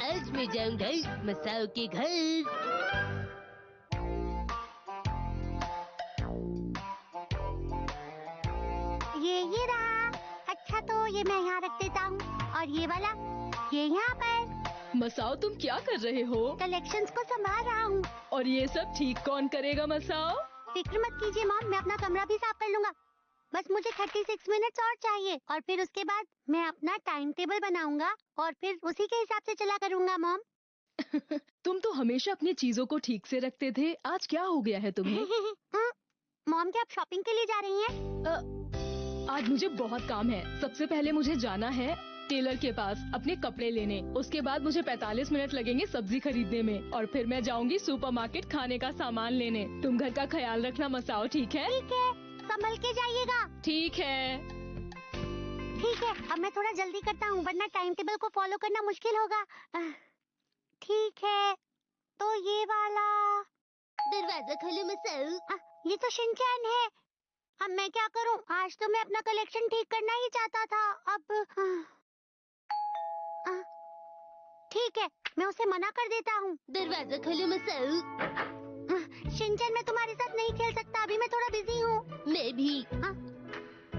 आज मैं जाऊंगा मसाओ के घर। ये रहा। अच्छा तो ये मैं यहाँ रख देता हूँ और ये वाला ये यहाँ पर। मसाओ तुम क्या कर रहे हो? कलेक्शंस को संभाल रहा हूँ। और ये सब ठीक कौन करेगा मसाओ? फिक्र मत कीजिए मॉम, मैं अपना कमरा भी साफ कर लूंगा। बस मुझे 36 मिनट्स और चाहिए और फिर उसके बाद मैं अपना टाइम टेबल बनाऊंगा और फिर उसी के हिसाब से चला करूंगा मॉम। तुम तो हमेशा अपनी चीजों को ठीक से रखते थे, आज क्या हो गया है तुम्हें? मॉम क्या आप शॉपिंग के लिए जा रही हैं? आज मुझे बहुत काम है। सबसे पहले मुझे जाना है टेलर के पास अपने कपड़े लेने। उसके बाद मुझे 45 मिनट लगेंगे सब्जी खरीदने में और फिर मैं जाऊंगी सुपरमार्केट खाने का सामान लेने। तुम घर का ख्याल रखना मसाओ, ठीक है? ठीक है, संभल के जाइएगा। ठीक है। ठीक है, अब मैं थोड़ा जल्दी करता हूँ वरना टाइम टेबल को फॉलो करना मुश्किल होगा। ठीक है, तो ये वाला। दरवाजा खोलो मसाओ। ये तो शिनचैन है। अब मैं क्या करूँ? आज तो मैं अपना कलेक्शन ठीक करना ही चाहता था। अब ठीक है, मैं उसे मना कर देता हूँ। दरवाजा खोलो मसाओ। शिनचैन मैं तुम्हारे साथ नहीं खेल सकता, अभी मैं थोड़ा बिजी हूँ। मैं भी।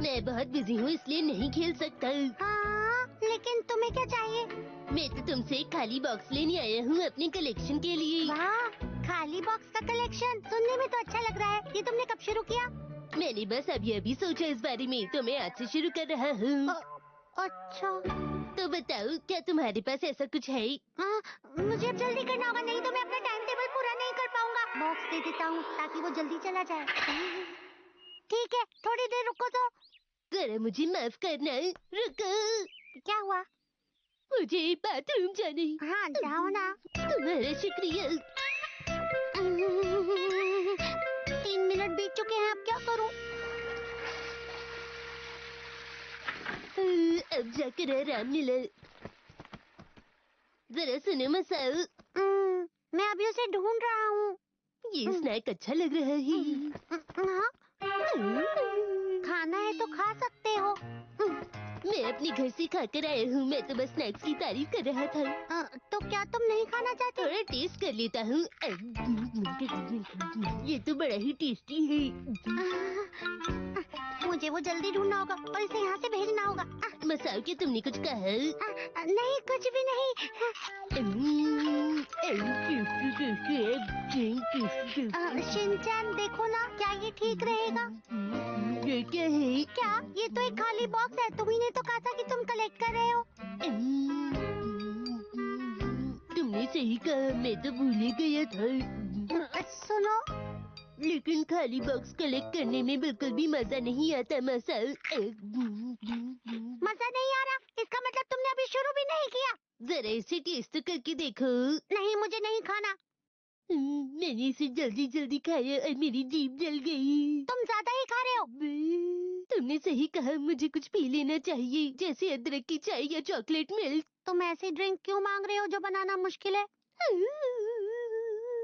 मैं बहुत बिजी हूँ इसलिए नहीं खेल सकता। हाँ, लेकिन तुम्हें क्या चाहिए? मैं तो तुमसे एक खाली बॉक्स लेने आया हूँ अपने कलेक्शन के लिए। वाह, खाली बॉक्स का कलेक्शन सुनने में तो अच्छा लग रहा है। ये तुमने कब शुरू किया? मैंने बस अभी सोचा इस बारे में, तो मैं आज से शुरू कर रहा हूँ। अच्छा, तो बताओ क्या तुम्हारे पास ऐसा कुछ है? मुझे अब जल्दी करना होगा, नहीं तो मैं अपना टाइम टेबल पूरा नहीं कर पाऊंगा। बॉक्स दे देता हूँ ताकि वो जल्दी चला जाए। ठीक है, थोड़ी देर रुको तो। जरा मुझे माफ करना, रुको। क्या हुआ? मुझे बाथरूम जाने। हाँ, जाओ ना। तुम्हारा शुक्रिया। 3 मिनट बीत चुके हैं, अब क्या करूँ? अब जाकर आराम मिला। जरा सुनो मसाओ। मैं अभी उसे ढूंढ रहा हूँ। ये स्नैक अच्छा लग रहा है। हाँ? खाना है तो खा सकते हो। मैं अपने घर से खाकर आया हूँ, मैं तो बस स्नैक्स की तारीफ कर रहा था। तो क्या तुम नहीं खाना चाहते? थोड़ा टेस्ट कर लेता हूँ। ये तो बड़ा ही टेस्टी है। मुझे वो जल्दी ढूंढना होगा और इसे यहाँ से भेजना होगा। मसाओ क्या तुमने कुछ कहा? नहीं, कुछ भी नहीं। शिनचैन देखो ना, क्या ये ठीक रहेगा? ये क्या है? क्या? ये तो एक खाली बॉक्स है। तुम ही ने तो कहा था कि तुम कलेक्ट कर रहे हो। तुमने सही कहा, मैं तो भूल ही गया था। सुनो, लेकिन खाली बॉक्स कलेक्ट करने में बिल्कुल भी मजा नहीं आता मसाओ। मजा नहीं आ रहा? इसका मतलब तुमने अभी शुरू भी नहीं किया। जरा इसे टेस्ट करके देखो। नहीं, मुझे नहीं खाना। मैंने इसे जल्दी जल्दी खाया और मेरी जीभ जल गई। तुम ज्यादा ही खा रहे हो। तुमने सही कहा, मुझे कुछ पी लेना चाहिए, जैसे अदरक की चाय या चॉकलेट मिल्क। तुम ऐसी ड्रिंक क्यों मांग रहे हो जो बनाना मुश्किल है?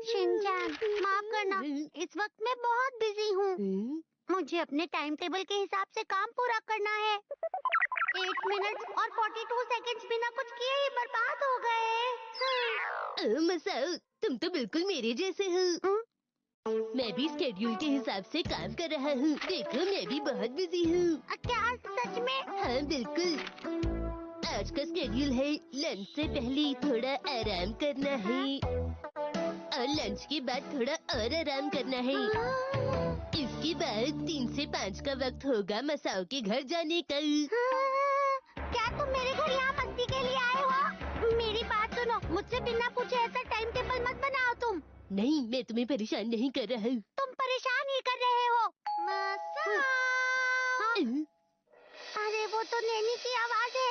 शिनचैन, माफ करना, इस वक्त मैं बहुत बिजी हूँ। मुझे अपने टाइम टेबल के हिसाब से काम पूरा करना है। 8 मिनट और 42 सेकंड्स बिना कुछ किए ही बर्बाद हो गए। मसाओ, तुम तो बिल्कुल मेरे जैसे हो। मैं भी स्केड्यूल के हिसाब से काम कर रहा हूँ। देखो मैं भी बहुत बिजी हूँ। क्या सच में? हाँ बिल्कुल। आज का स्केड्यूल है लंच से पहले थोड़ा आराम करना है और लंच के बाद थोड़ा और आराम करना है। इसके बाद 3 से 5 का वक्त होगा मसाओ के घर जाने का। क्या तुम मेरे घर यहाँ मस्ती के लिए आए हो? मेरी बात सुनो, मुझसे बिना पूछे ऐसा टाइम टेबल मत बनाओ तुम। नहीं, मैं तुम्हें परेशान नहीं कर रहा हूँ। तुम परेशान ही कर रहे हो। मसाओ। अरे वो तो नैनी की आवाज है।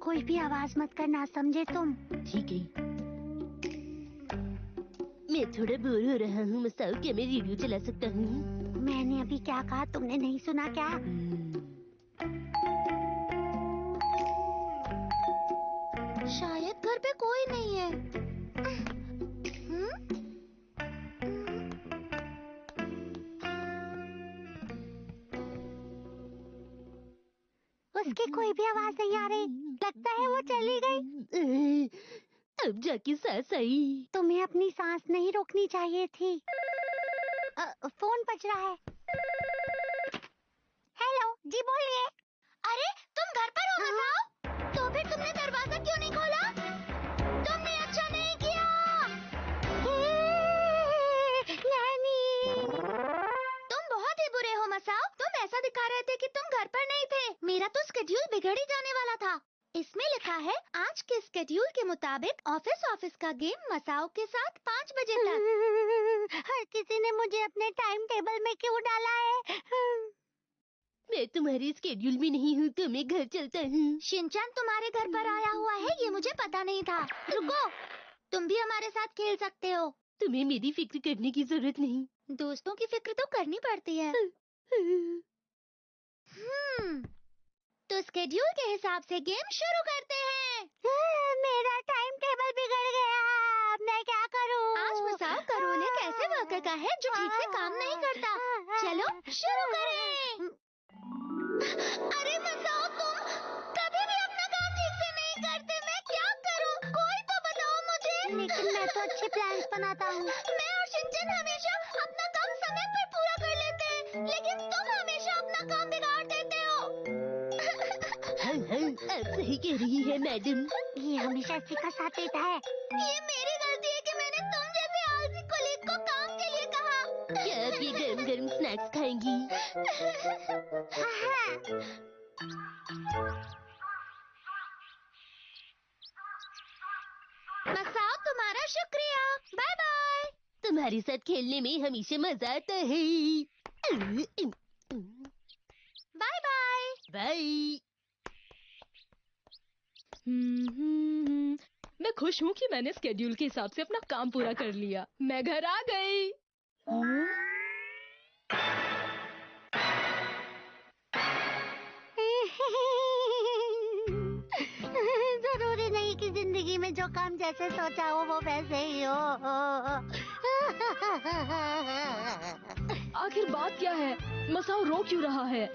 कोई भी आवाज मत करना, समझे तुम? ठीक है। मैं मैं थोड़ा बोर हो रहा हूँ मसाओ, क्या मैं रेडियो चला सकता हूँ? मैंने अभी क्या कहा, तुमने नहीं सुना क्या? शायद घर पे कोई नहीं है। उसकी कोई भी आवाज नहीं आ रही। लगता है वो चली गई। अब जाके सांस आई। तुम्हें अपनी सांस नहीं रोकनी चाहिए थी। फोन बज रहा है। हेलो जी, बोलिए। अरे तुम घर पर हो मसाओ? तो फिर तुमने दरवाजा क्यों नहीं खोला? तुमने अच्छा नहीं किया। नानी, तुम बहुत ही बुरे हो मसाओ। तुम ऐसा दिखा रहे थे कि तुम घर पर नहीं थे। मेरा तो स्केड्यूल बिगड़ ही जाने वाला था। इसमें लिखा है आज के स्केड्यूल के मुताबिक ऑफिस का गेम मसाओ के साथ 5 बजे तक। हर किसी ने मुझे अपने टाइम टेबल में क्यों डाला है? मैं तुम्हारे स्केड्यूल में नहीं हूँ, तो मैं घर चलता हूँ। शिनचैन तुम्हारे घर पर आया हुआ है, ये मुझे पता नहीं था। रुको, तुम भी हमारे साथ खेल सकते हो। तुम्हें मेरी फिक्र करने की जरूरत नहीं। दोस्तों की फिक्र तो करनी पड़ती है। तो स्केड्यूल के हिसाब से गेम शुरू करते हैं। मेरा टाइम टेबल बिगड़ गया, अब मैं क्या करूं? आज मसाओ का रोल एक ऐसे वर्कर का है जो ठीक से काम नहीं करता। चलो शुरू करें। अरे मसाओ, तुम कभी भी अपना काम ठीक से नहीं करते। मैं क्या करूं? कोई तो बताओ मुझे। लेकिन मैं तो अच्छे प्लान्स बनाता हूँ। मैं और शिनचैन हमेशा अपना काम समय पर पूरा कर लेते हैं, लेकिन तुम हमेशा अपना काम बिगाड़ देते हो। आप सही कह रही है मैडम। ये हमेशा इसी का साथ देता है। ये मेरी गलती है कि मैंने तुम जैसे आलसी कोलीग को काम के लिए कहा। क्या आप ये गरम गरम स्नैक्स खाएंगी? मसाओ, तुम्हारा शुक्रिया। Bye bye. तुम्हारे साथ खेलने में हमेशा मजा आता है। Bye bye. बाय। मैं खुश हूँ कि मैंने स्केड्यूल के हिसाब से अपना काम पूरा कर लिया। मैं घर आ गई। जरूरी नहीं कि जिंदगी में जो काम जैसे सोचा हो वो वैसे ही हो। आखिर बात क्या है? मसाओ रो क्यों रहा है?